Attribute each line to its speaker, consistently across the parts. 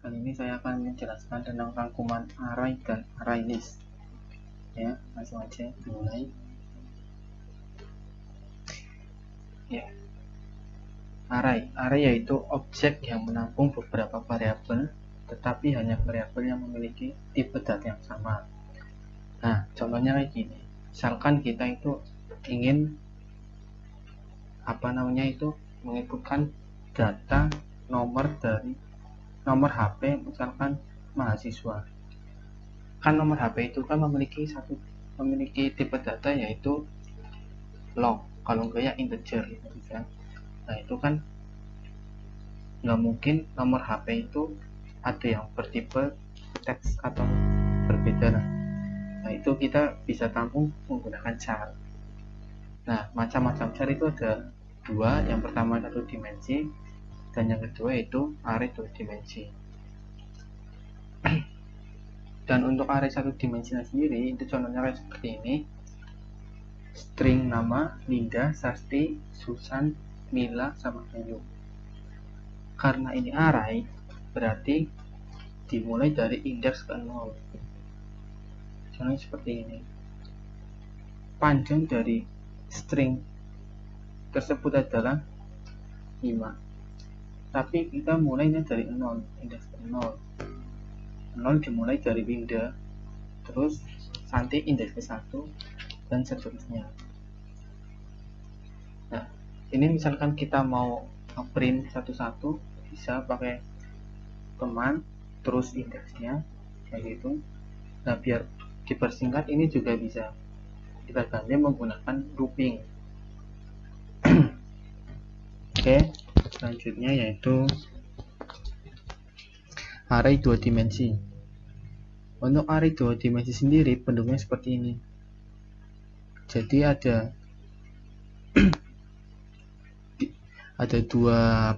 Speaker 1: Kali ini saya akan menjelaskan tentang rangkuman array dan array list. Ya, langsung aja dimulai. Ya, array yaitu objek yang menampung beberapa variabel, tetapi hanya variabel yang memiliki tipe data yang sama. Nah, contohnya kayak gini. Misalkan kita itu ingin menginputkan data nomor HP misalkan mahasiswa. Kan nomor HP itu kan memiliki tipe data yaitu long, kalau enggak ya integer gitu bisa. Nah, itu kan nggak mungkin nomor HP itu ada yang bertipe teks atau berbeda. Nah, itu kita bisa tampung menggunakan char. Nah, macam-macam char itu ada dua. Yang pertama satu dimensi, dan yang kedua itu array dua dimensi. Dan untuk array satu dimensinya sendiri itu contohnya kayak seperti ini. String nama Linda, Sasti, Susan, Mila, sama Ayu. Karena ini array, berarti dimulai dari indeks ke 0. Contohnya seperti ini. Panjang dari string tersebut adalah 5. Tapi kita mulainya dari 0, indeks ke 0. 0 dimulai dari Linda, terus Santi indeks ke 1, dan seterusnya. Nah, ini misalkan kita mau print satu-satu, bisa pakai teman terus indeksnya kayak gitu. Nah, biar dipersingkat ini juga bisa kita ganti menggunakan looping. Oke, selanjutnya yaitu array dua dimensi. Untuk array dua dimensi sendiri bentuknya seperti ini. Jadi ada dua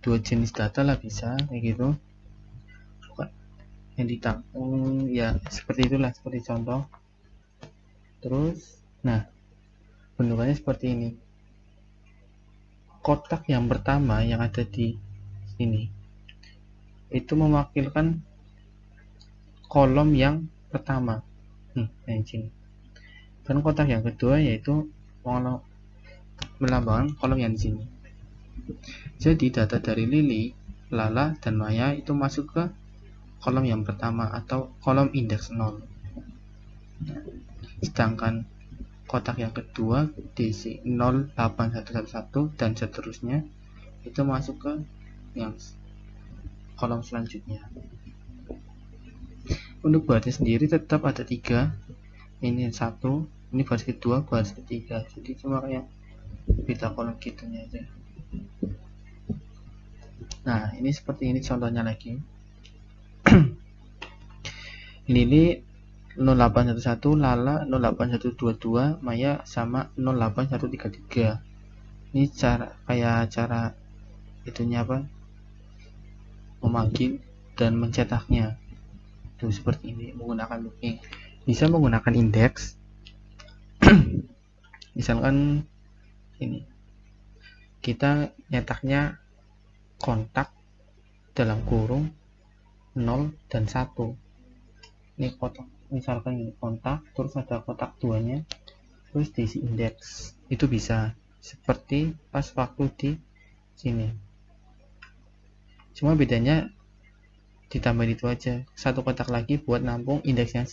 Speaker 1: dua jenis data lah, bisa kayak gitu yang ditampung ya, seperti itulah, seperti contoh. Terus nah, bentukannya seperti ini. Kotak yang pertama yang ada di sini itu mewakilkan kolom yang pertama, yang sini. Dan kotak yang kedua yaitu melambangkan kolom yang di sini. Jadi data dari Lili, Lala, dan Maya itu masuk ke kolom yang pertama atau kolom indeks 0. Sedangkan kotak yang kedua diisi 08111 dan seterusnya itu masuk ke yang kolom selanjutnya. Untuk baris sendiri tetap ada 3. Ini 1, ini baris kedua, baris ketiga. Jadi cuma kayak beda kolom gitunya aja. Nah, ini seperti ini contohnya lagi. Lili 0811, Lala 08122, Maya sama 08133. Ini cara itunya memanggil dan mencetaknya. Tuh seperti ini menggunakan looping. Bisa menggunakan indeks. Misalkan ini kita nyetaknya kontak dalam kurung 0 dan 1. Ini kotak, misalkan ini kontak, terus ada kotak 2-nya, terus diisi indeks. Itu bisa seperti pas waktu di sini. Cuma bedanya ditambah itu aja, satu kotak lagi buat nampung indeksnya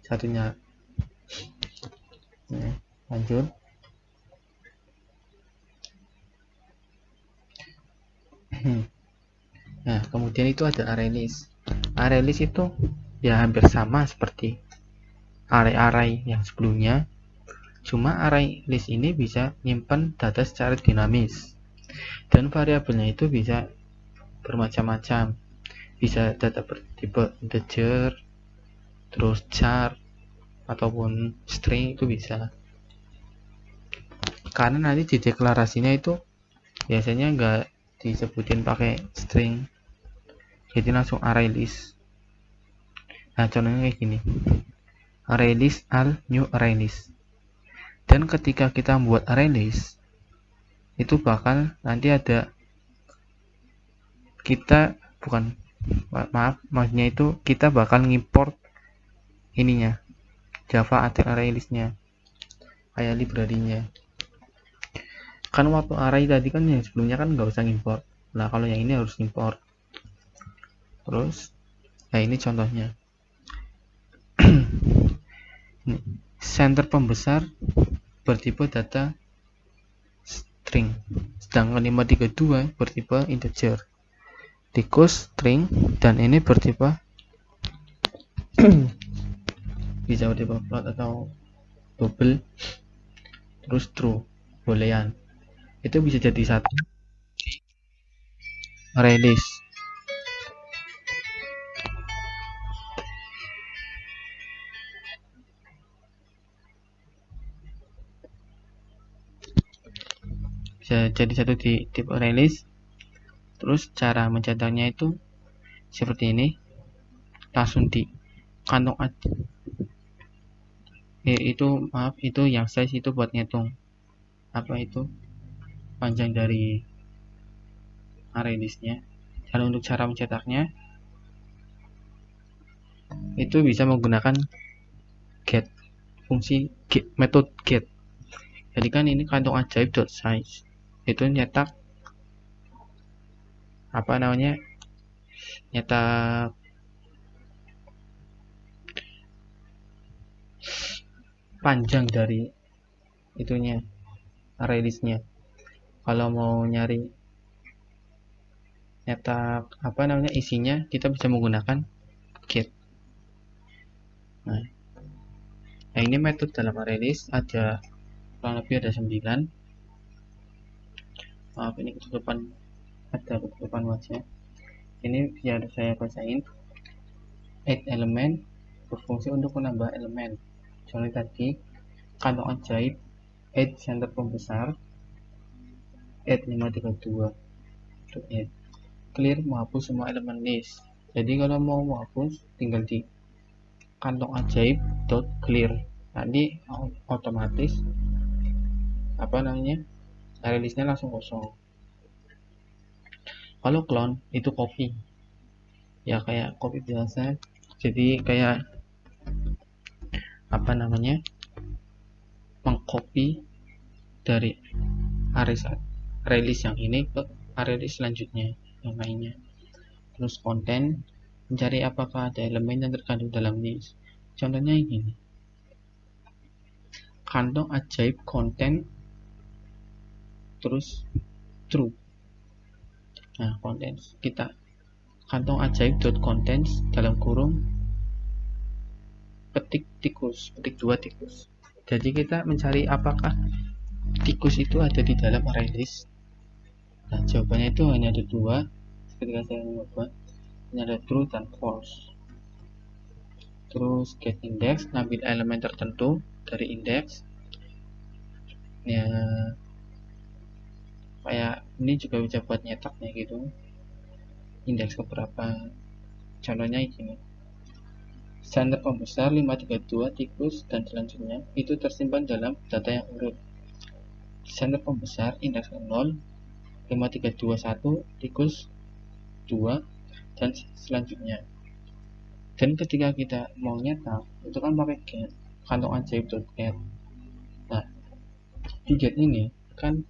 Speaker 1: satunya. Nah, lanjut. Nah, kemudian itu ada array list. Array list itu ya hampir sama seperti array yang sebelumnya, cuma array list ini bisa nyimpen data secara dinamis, dan variabelnya itu bisa bermacam-macam. Bisa data bertipe integer, terus char, ataupun string, itu bisa. Karena nanti di deklarasinya itu biasanya nggak disebutin pakai string, jadi langsung array list. Nah, contohnya kayak gini. Array list al new array list. Dan ketika kita membuat array list, itu bakal nanti ada kita bukan, maaf, maksudnya itu kita bakal ngimport ininya, Java array list-nya, kayak library-nya. Kan waktu array tadi kan yang sebelumnya kan nggak usah ngimport. Nah, kalau yang ini harus import. Terus, nah ini contohnya. Center pembesar bertipe data string, sedangkan 532 bertipe integer. Tikus string, dan ini bertipe bisa bertipe float atau double, terus true, boolean. Itu bisa jadi satu di array list. Bisa jadi satu di tipe array list. Terus cara mencetaknya itu seperti ini, langsung di kantong aja. Itu maaf, itu yang size itu buat ngitung apa itu panjang dari array listnya. Dan untuk cara mencetaknya itu bisa menggunakan get, fungsi get, metode get. Jadi kan ini kantong ajaib.size itu nyetak apa namanya, nyetak panjang dari itunya, array listnya. Kalau mau nyari nyetak apa namanya, isinya, kita bisa menggunakan get. Nah ini metode dalam array list ada kurang lebih ada 9. Maaf, ini ketutupan, ada ketutupan wajah. Ini biar saya bacain. Add element berfungsi untuk menambah elemen. Contoh tadi kantong ajaib, add center pembesar, add 532, add clear, menghapus semua elemen list. Jadi kalau mau menghapus tinggal di kantong ajaib dot clear, nanti otomatis apa namanya, array listnya langsung kosong. Kalau clone itu copy, ya kayak copy biasa. Jadi kayak apa namanya, mengcopy dari array list yang ini ke array list selanjutnya yang lainnya. Terus konten, mencari apakah ada elemen yang terkandung dalam list. Contohnya ini, kantong ajaib konten terus true. Nah, konten kita kantong ajaib dot contents dalam kurung petik tikus, petik 2 tikus. Jadi kita mencari apakah tikus itu ada di dalam array list. Nah, jawabannya itu hanya ada 2 ketika saya mencoba, hanya ada true dan false. Terus get index, ngambil elemen tertentu dari index ya, kayak ini juga bisa buat nyetaknya gitu, indeks keberapa. Contohnya ini, center pembesar 532 tikus dan selanjutnya itu tersimpan dalam data yang urut. Center pembesar indeks 0, 5321 tikus 2 dan selanjutnya. Dan ketika kita mau nyetak itu kan pakai get, kantong ajaib.get. Nah, di get ini kan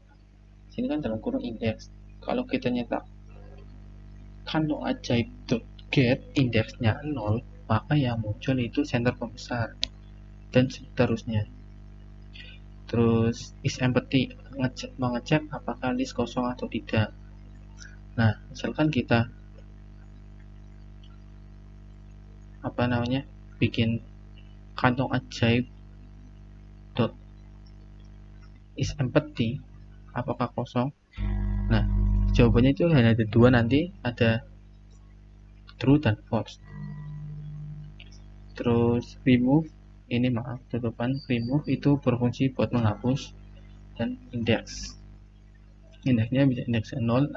Speaker 1: sini kan dalam kurung indeks. Kalau kita nyetak kantong ajaib.get indeksnya 0, maka yang muncul itu center pembesar dan seterusnya. Terus is empty, mengecek apakah list kosong atau tidak. Nah, misalkan kita apa namanya, bikin kantong ajaib dot is empty, apakah kosong. Nah, jawabannya itu hanya ada 2 nanti, ada true dan false. Terus remove, ini maaf tutupan, remove itu berfungsi buat menghapus, dan index, indeksnya bisa indeks 0.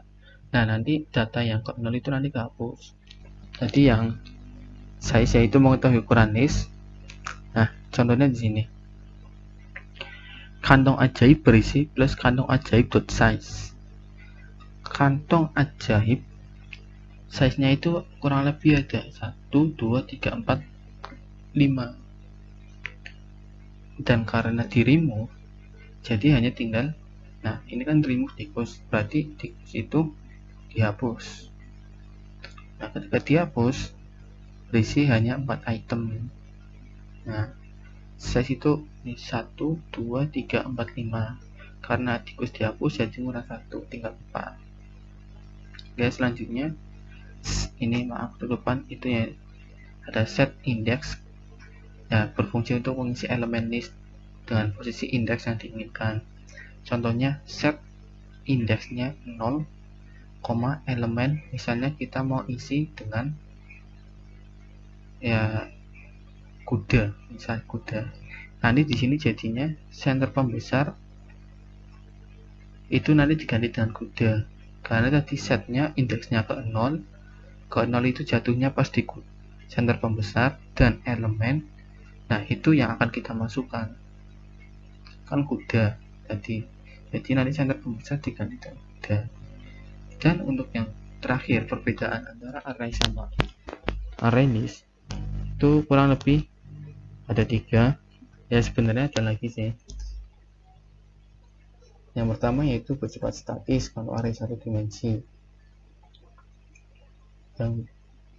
Speaker 1: Nah, nanti data yang ke 0 itu nanti kehapus. Tadi yang size itu mengetahui ukuran list. Nah, contohnya di sini, kantong ajaib berisi plus kantong ajaib dot size. Kantong ajaib size-nya itu kurang lebih ada 1, 2, 3, 4, 5, dan karena di remove jadi hanya tinggal, nah ini kan remove tikus, berarti tikus itu dihapus. Nah ketika dihapus berisi hanya 4 item. Nah size itu ini 1, 2, 3, 4, 5, karena tikus dihapus jadi murah 1, tinggal 4. Oke, selanjutnya ini maaf depan itu ya, ada set index ya, berfungsi untuk mengisi elemen list dengan posisi indeks yang diinginkan. Contohnya set indeksnya 0, elemen misalnya kita mau isi dengan ya kuda, misal kuda. Nanti di sini jadinya center pembesar itu nanti diganti dengan kuda, karena tadi setnya indeksnya ke 0 itu jatuhnya pas di center pembesar dan elemen. Nah itu yang akan kita masukkan kan kuda tadi, jadi nanti center pembesar diganti dengan kuda. Dan untuk yang terakhir, perbedaan antara array sama array list itu kurang lebih ada 3 ya, sebenarnya ada lagi sih. Yang pertama yaitu bersifat statis kalau array 1 dimensi,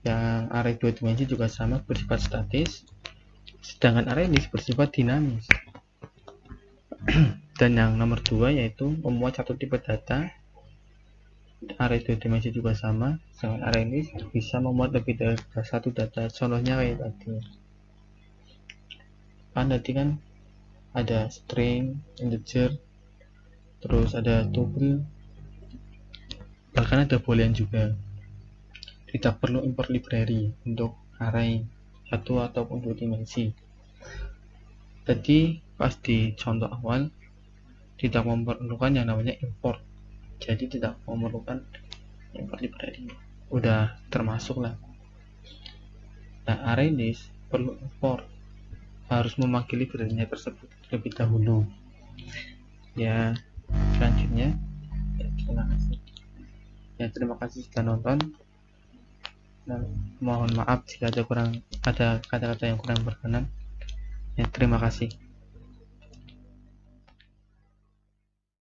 Speaker 1: yang array 2 dimensi juga sama bersifat statis, sedangkan array list bersifat dinamis. Dan yang nomor 2 yaitu memuat satu tipe data, array 2 dimensi juga sama, sedangkan array list bisa memuat lebih dari satu data. Contohnya kayak tadi kan ada string, integer, terus ada tuple, bahkan ada boolean juga. Tidak perlu import library untuk array 1 ataupun 2 dimensi. Jadi pas di contoh awal tidak memerlukan yang namanya import, jadi tidak memerlukan import library, udah termasuk lah. Nah array list perlu import, harus memanggil library-nya tersebut terlebih dahulu ya. Selanjutnya ya, terima kasih sudah nonton, dan mohon maaf jika ada kata-kata yang kurang berkenan ya. Terima kasih.